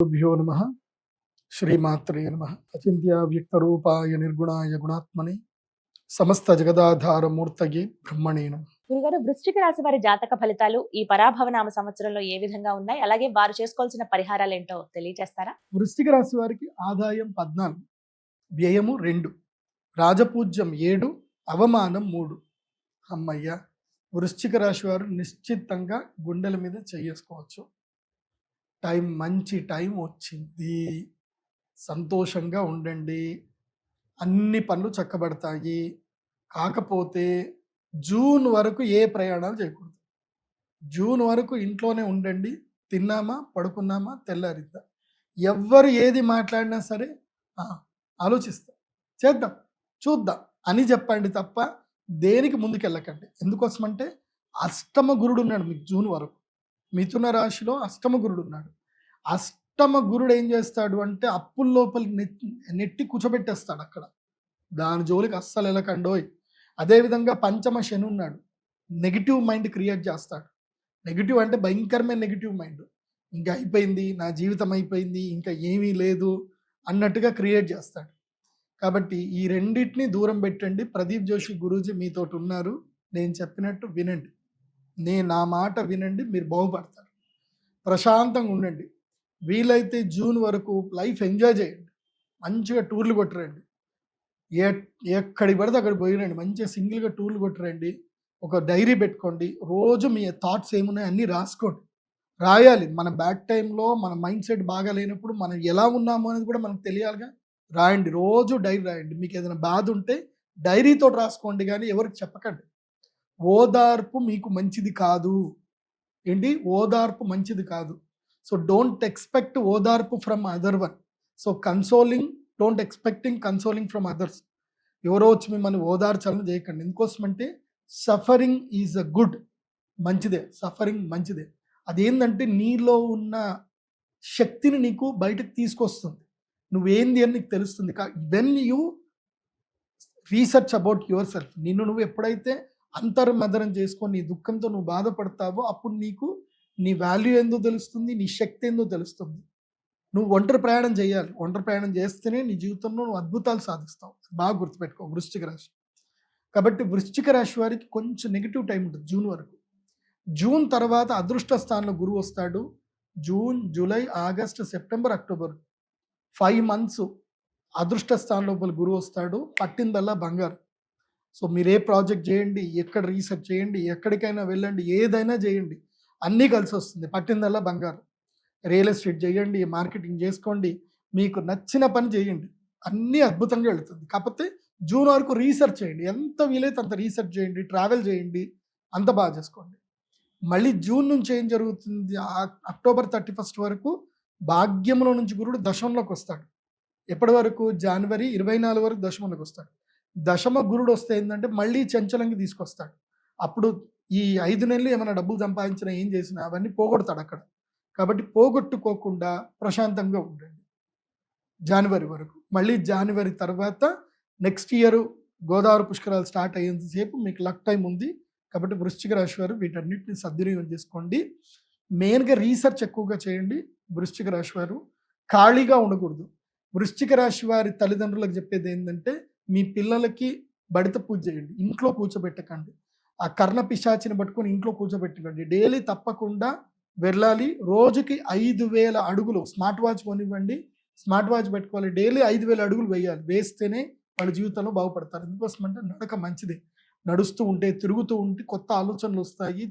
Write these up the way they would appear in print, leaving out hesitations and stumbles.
గురుభ్యో నమః. శ్రీమాత్రే నమః. అచింత్య వ్యక్తరూపాయ నిర్గుణాయ గుణాత్మనే సమస్త జగదాధార మూర్తయే బ్రహ్మణే నమః. గురుగారు, వృశ్చిక రాశి వారి జాతక ఫలితాలు ఈ పరాభవనామ సంవత్సరంలో ఏ విధంగా ఉన్నాయి, అలాగే వారు చేసుకోవాల్సిన పరిహారాలు ఏంటో తెలియజేస్తారా? వృశ్చిక రాశి వారికి ఆదాయం 14, వ్యయము 2, రాజపూజ్యం 7, అవమానం 3. అమ్మయ్య, వృశ్చిక రాశి వారు నిశ్చితంగా గుండెల మీద చేసుకోవచ్చు. మంచి టైం వచ్చింది, సంతోషంగా ఉండండి, అన్ని పనులు చక్కబడతాయి. కాకపోతే జూన్ వరకు ఏ ప్రయాణాలు చేయకూడదు. జూన్ వరకు ఇంట్లోనే ఉండండి, తిన్నామా పడుకున్నామా తెల్లారిద్దా. ఎవ్వరు ఏది మాట్లాడినా సరే ఆలోచిస్తా, చేద్దాం, చూద్దాం అని చెప్పండి తప్ప దేనికి ముందుకెళ్ళకండి. ఎందుకోసమంటే అష్టమ గురుడు ఉన్నాడు మీకు జూన్ వరకు. మిథున రాశిలో అష్టమ గురుడు ఉన్నాడు. అష్టమ గురుడు ఏం చేస్తాడు అంటే అప్పుల లోపల నెట్టి కూర్చోబెట్టేస్తాడు అక్కడ. దాని జోలికి అస్సలు వెళ్ళకండోయ్. అదేవిధంగా పంచమ శని ఉన్నాడు, నెగిటివ్ మైండ్ క్రియేట్ చేస్తాడు. నెగిటివ్ అంటే భయంకరమైన నెగిటివ్ మైండ్. ఇంకా అయిపోయింది, నా జీవితం అయిపోయింది, ఇంకా ఏమీ లేదు అన్నట్టుగా క్రియేట్ చేస్తాడు. కాబట్టి ఈ రెండింటిని దూరం పెట్టండి. ప్రదీప్ జోషి గురూజీ మీతోటి ఉన్నారు, నేను చెప్పినట్టు వినండి, నా మాట వినండి, మీరు బాగుపడతారు. ప్రశాంతంగా ఉండండి. వీలైతే జూన్ వరకు లైఫ్ ఎంజాయ్ చేయండి, మంచిగా టూర్లు కొట్టరండి, ఎక్కడికి పడితే అక్కడికి పోయిరండి, మంచిగా సింగిల్గా టూర్లు కొట్టరండి. ఒక డైరీ పెట్టుకోండి, రోజు మీ థాట్స్ ఏమున్నాయి అన్నీ రాసుకోండి. రాయాలి. మన బ్యాడ్ టైంలో మన మైండ్ సెట్ బాగా లేనప్పుడు మనం ఎలా ఉన్నాము అనేది కూడా మనకు తెలియాలిగా. రాయండి, రోజు డైరీ రాయండి. మీకు ఏదైనా బాధ ఉంటే డైరీతో రాసుకోండి, కానీ ఎవరికి చెప్పకండి. ఓదార్పు మీకు మంచిది కాదు. ఏంటి? ఓదార్పు మంచిది కాదు. సో డోంట్ ఎక్స్పెక్ట్ ఓదార్పు from other one. So don't expecting consoling from others. ఎవరో వచ్చి మిమ్మల్ని ఓదార్చాలని చేయకండి. ఎందుకోసమంటే సఫరింగ్ ఈజ్ అ గుడ్, మంచిదే. సఫరింగ్ మంచిదే. అదేంటంటే నీలో ఉన్న శక్తిని నీకు బయటకు తీసుకొస్తుంది. నువ్వేంది అని నీకు తెలుస్తుంది. When you research about your self, నిన్ను నువ్వు ఎప్పుడైతే అంతర్మదనం చేసుకొని నీ దుఃఖంతో నువ్వు బాధపడతావో అప్పుడు నీకు నీ వాల్యూ ఏందో తెలుస్తుంది, నీ శక్తి ఏందో తెలుస్తుంది. నువ్వు ఒంటరి ప్రయాణం చేయాలి. ఒంటరి ప్రయాణం చేస్తేనే నీ జీవితంలో నువ్వు అద్భుతాలు సాధిస్తావు. బాగా గుర్తుపెట్టుకో వృశ్చిక రాశి. కాబట్టి వృశ్చిక రాశి వారికి కొంచెం నెగిటివ్ టైం ఉంటుంది జూన్ వరకు. జూన్ తర్వాత అదృష్ట స్థానంలో గురువు వస్తాడు. June, July, August, September, October 5 months అదృష్ట స్థానం లోపల గురువు వస్తాడు. పట్టిందల్లా బంగారు. సో మీరు ఏ ప్రాజెక్ట్ చేయండి, ఎక్కడ రీసెర్చ్ చేయండి, ఎక్కడికైనా వెళ్ళండి, ఏదైనా చేయండి, అన్నీ కలిసి వస్తుంది. పట్టిందల్లా బంగారు. రియల్ ఎస్టేట్ చేయండి, మార్కెటింగ్ చేసుకోండి, మీకు నచ్చిన పని చేయండి, అన్నీ అద్భుతంగా వెళుతుంది. కాకపోతే జూన్ వరకు రీసెర్చ్ చేయండి, ఎంత వీలైతే అంత రీసెర్చ్ చేయండి, ట్రావెల్ చేయండి, అంత బాగా చేసుకోండి. మళ్ళీ జూన్ నుంచి ఏం జరుగుతుంది, అక్టోబర్ 31 వరకు భాగ్యంలో నుంచి గురుడు దశమంలోకి వస్తాడు. ఎప్పటి వరకు? జనవరి 24 వరకు దశమంలోకి వస్తాడు. దశమ గురుడు వస్తే ఏంటంటే మళ్ళీ చంచలంగా తీసుకొస్తాడు. అప్పుడు ఈ 5 నెలలు ఏమైనా డబ్బులు సంపాదించినా ఏం చేసినా అవన్నీ పోగొడతాడు అక్కడ. కాబట్టి పోగొట్టుకోకుండా ప్రశాంతంగా ఉండండి జనవరి వరకు. మళ్ళీ జనవరి తర్వాత నెక్స్ట్ ఇయర్ గోదావరి పుష్కరాలు స్టార్ట్ అయ్యేంతసేపు మీకు లక్ టైం ఉంది. కాబట్టి వృశ్చిక రాశి వారు వీటన్నిటిని సద్వినియోగం చేసుకోండి. మెయిన్గా రీసెర్చ్ ఎక్కువగా చేయండి. వృశ్చిక రాశి వారు ఖాళీగా ఉండకూడదు. వృశ్చిక రాశి వారి తల్లిదండ్రులకు చెప్పేది ఏంటంటే మీ పిల్లలకి బడిత పూజ చేయండి, ఇంట్లో కూర్చోబెట్టకండి. ఆ కర్ణ పిశాచిని పట్టుకొని ఇంట్లో కూర్చోబెట్టకండి. డైలీ తప్పకుండా వెళ్ళాలి. రోజుకి 5,000 అడుగులు, స్మార్ట్ వాచ్ కొనివ్వండి, స్మార్ట్ వాచ్ పెట్టుకోవాలి. డైలీ 5,000 అడుగులు వేయాలి. వేస్తేనే వాళ్ళ జీవితంలో బాగుపడతారు. ఎందుకోసం అంటే నడక మంచిదే. నడుస్తూ ఉంటే, తిరుగుతూ ఉంటే కొత్త ఆలోచనలు వస్తాయి,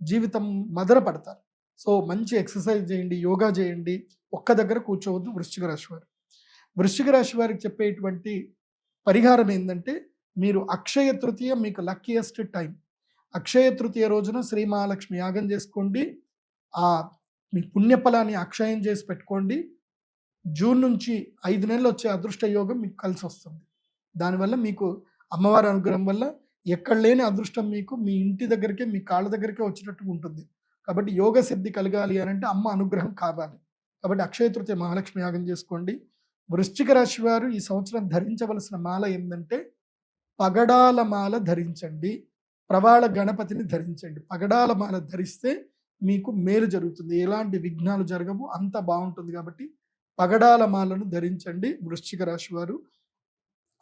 జీవితం మదన పడతారు. సో మంచి ఎక్సర్సైజ్ చేయండి, యోగా చేయండి, ఒక్క దగ్గర కూర్చోవద్దు వృశ్చిక రాశి వారు. వృశ్చిక రాశి వారికి చెప్పేటువంటి పరిహారం ఏంటంటే మీరు అక్షయ తృతీయ మీకు లక్కీయెస్ట్ టైం. అక్షయ తృతీయ రోజున శ్రీ మహాలక్ష్మి యాగం చేసుకోండి. మీ పుణ్యఫలాన్ని అక్షయం చేసి పెట్టుకోండి. జూన్ నుంచి 5 నెలలు వచ్చే అదృష్ట యోగం మీకు కలిసి వస్తుంది. దానివల్ల మీకు అమ్మవారి అనుగ్రహం వల్ల ఎక్కడ లేని అదృష్టం మీకు మీ ఇంటి దగ్గరికే, మీ కాళ్ళ దగ్గరికే వచ్చేటట్టు ఉంటుంది. కాబట్టి యోగ సిద్ధి కలగాలి అని అంటే అమ్మ అనుగ్రహం కావాలి. కాబట్టి అక్షయ తృతీయ మహాలక్ష్మి యాగం చేసుకోండి. వృశ్చిక రాశి వారు ఈ సంవత్సరం ధరించవలసిన మాల ఏంటంటే పగడాల మాల ధరించండి, ప్రవాళ గణపతిని ధరించండి. పగడాల మాల ధరిస్తే మీకు మేలు జరుగుతుంది, ఎలాంటి విఘ్నాలు జరగవు, అంత బాగుంటుంది. కాబట్టి పగడాల మాలను ధరించండి వృశ్చిక రాశి వారు.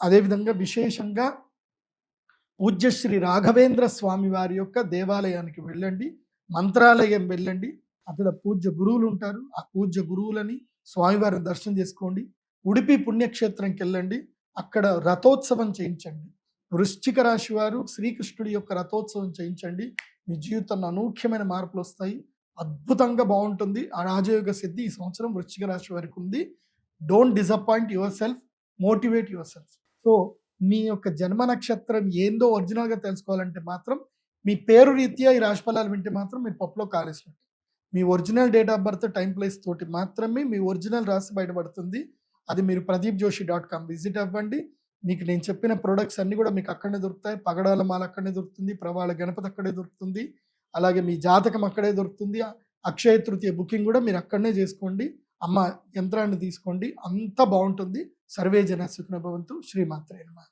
అదేవిధంగా విశేషంగా పూజ్యశ్రీ రాఘవేంద్ర స్వామి వారి యొక్క దేవాలయానికి వెళ్ళండి, మంత్రాలయం వెళ్ళండి. అక్కడ పూజ్య గురువులు ఉంటారు, ఆ పూజ్య గురువులని స్వామివారిని దర్శనం చేసుకోండి. ఉడిపి పుణ్యక్షేత్రంకి వెళ్ళండి, అక్కడ రథోత్సవం చేయించండి. వృశ్చిక రాశి వారు శ్రీకృష్ణుడి యొక్క రథోత్సవం చేయించండి. మీ జీవితంలో అనూఖ్యమైన మార్పులు వస్తాయి, అద్భుతంగా బాగుంటుంది. ఆ రాజయోగ సిద్ధి ఈ సంవత్సరం వృశ్చిక రాశి వారికి ఉంది. Don't disappoint yourself, motivate yourself. So మీ యొక్క జన్మ నక్షత్రం ఏందో ఒరిజినల్గా తెలుసుకోవాలంటే మాత్రం మీ పేరు రీత్యా ఈ రాశి ఫలాలు వింటే మాత్రం మీరు పప్పులో కాలేసినట్టు. మీ original date of birth, time, place తోటి మాత్రమే మీ ఒరిజినల్ రాశి బయటపడుతుంది. అది మీరు pradeepjoshi.com విజిట్ అవ్వండి. మీకు నేను చెప్పిన ప్రొడక్ట్స్ అన్ని కూడా మీకు అక్కడనే దొరుకుతాయి. పగడాల మాల అక్కడనే దొరుకుతుంది, ప్రవాళ గణపతి అక్కడే దొరుకుతుంది, అలాగే మీ జాతకం అక్కడే దొరుకుతుంది. అక్షయ తృతీయ బుకింగ్ కూడా మీరు అక్కడనే చేసుకోండి. అమ్మ యంత్రాన్ని తీసుకోండి, అంత బాగుంటుంది. సర్వే జన సుఖినో భవంతు. శ్రీమాత్రే నమః.